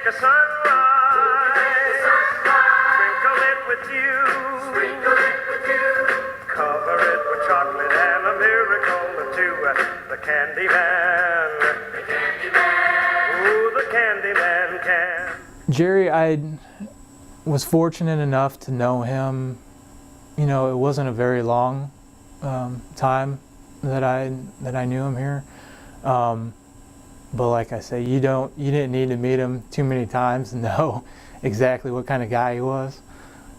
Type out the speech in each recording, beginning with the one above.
a sunrise, sprinkle it with dew, cover it with chocolate and a miracle or two. The candy man, ooh, the candy man can. Jerry, I was fortunate enough to know him. You know, it wasn't a very long time that I knew him here. But like I say, you didn't need to meet him too many times to know exactly what kind of guy he was.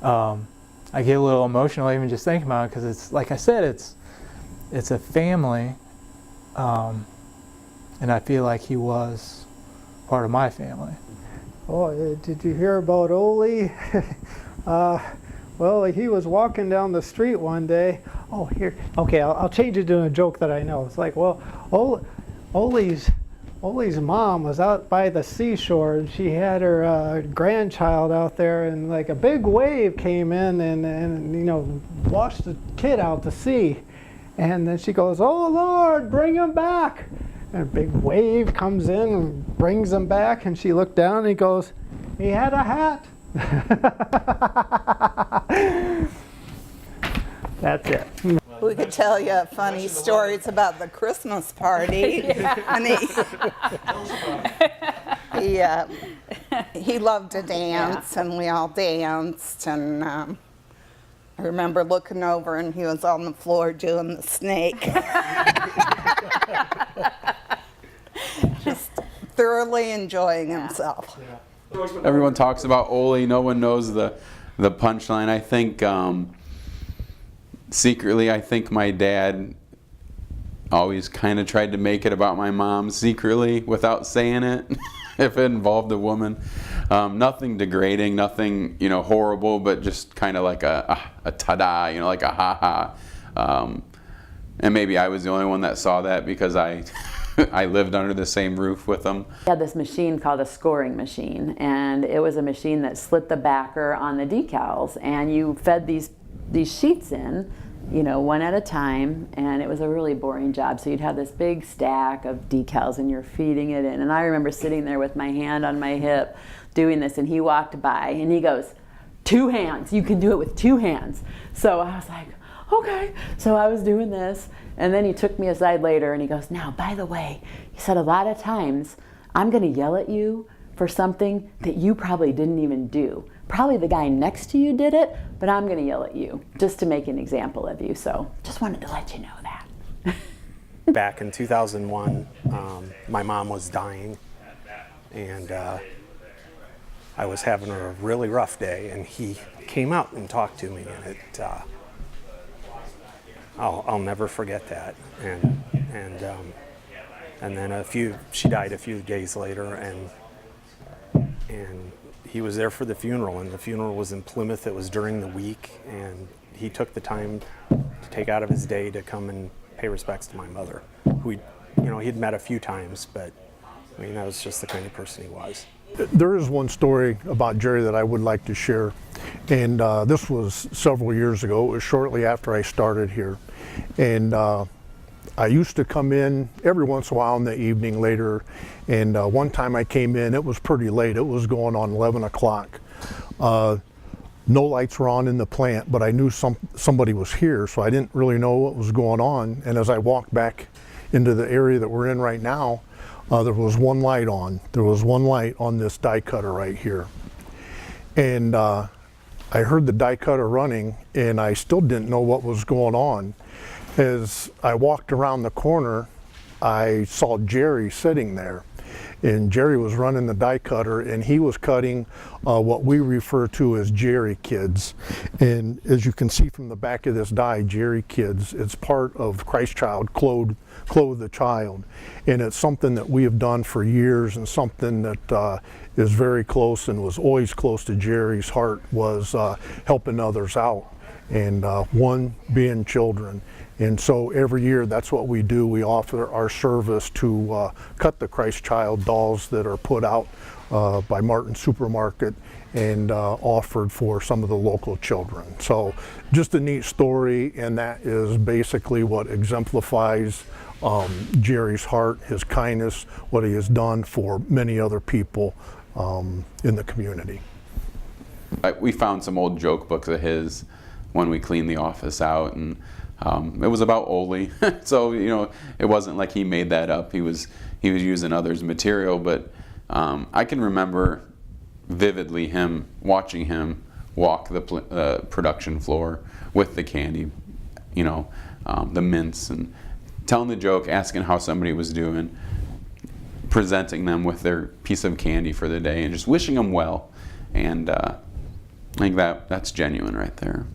I get a little emotional even just thinking about it, because it's, like I said, it's a family, and I feel like he was part of my family. Oh, did you hear about Ole? Well, he was walking down the street one day. Oh, here. Okay, I'll change it to a joke that I know. It's like, well, Ole's mom was out by the seashore, and she had her grandchild out there, and like a big wave came in and you know, washed the kid out to sea. And then she goes, "Oh Lord, bring him back." And a big wave comes in and brings him back, and she looked down and he goes, "He had a hat." That's it. We could tell you funny stories about the Christmas party. And he loved to dance, and we all danced. And I remember looking over, and he was on the floor doing the snake. Just thoroughly enjoying himself. Everyone talks about Ole. No one knows the punchline. I think secretly, I think my dad always kind of tried to make it about my mom secretly without saying it. If it involved a woman, nothing degrading, nothing horrible, but just kind of like a ta-da, like a ha-ha. And maybe I was the only one that saw that because I lived under the same roof with them. We had this machine called a scoring machine, and it was a machine that slit the backer on the decals, and you fed these sheets in, one at a time, and it was a really boring job. So you'd have this big stack of decals, and you're feeding it in. And I remember sitting there with my hand on my hip doing this, and he walked by, and he goes, "2 hands, you can do it with 2 hands." So I was like, okay. So I was doing this, and then he took me aside later and he goes, "Now, by the way," he said, "a lot of times I'm going to yell at you for something that you probably didn't even do. Probably the guy next to you did it, but I'm going to yell at you just to make an example of you." So just wanted to let you know that. Back in 2001, my mom was dying, and I was having a really rough day, and he came out and talked to me, and I'll never forget that. And then she died a few days later, and he was there for the funeral, and the funeral was in Plymouth. It was during the week, and he took the time to take out of his day to come and pay respects to my mother, who he'd met a few times, but I mean, that was just the kind of person he was. There is one story about Jerry that I would like to share, and this was several years ago. It was shortly after I started here, and I used to come in every once in a while in the evening later, and one time I came in, it was pretty late. It was going on 11 o'clock. No lights were on in the plant, but I knew somebody was here, so I didn't really know what was going on. And as I walked back into the area that we're in right now, there was one light on. There was one light on this die cutter right here. And I heard the die cutter running, and I still didn't know what was going on. As I walked around the corner, I saw Jerry sitting there. And Jerry was running the die cutter, and he was cutting what we refer to as Jerry Kids. And as you can see from the back of this die, Jerry Kids, it's part of Christ Child, Clothe the Child. And it's something that we have done for years, and something that is very close and was always close to Jerry's heart was helping others out, and one being children. And so every year, that's what we do. We offer our service to cut the Christ Child dolls that are put out by Martin Supermarket and offered for some of the local children. So just a neat story, and that is basically what exemplifies Jerry's heart, his kindness, what he has done for many other people in the community. We found some old joke books of his when we cleaned the office out, and it was about Ole. So it wasn't like he made that up. He was using others' material, but I can remember vividly watching him walk the production floor with the candy, the mints, and telling the joke, asking how somebody was doing, presenting them with their piece of candy for the day, and just wishing them well. And I think that's genuine right there.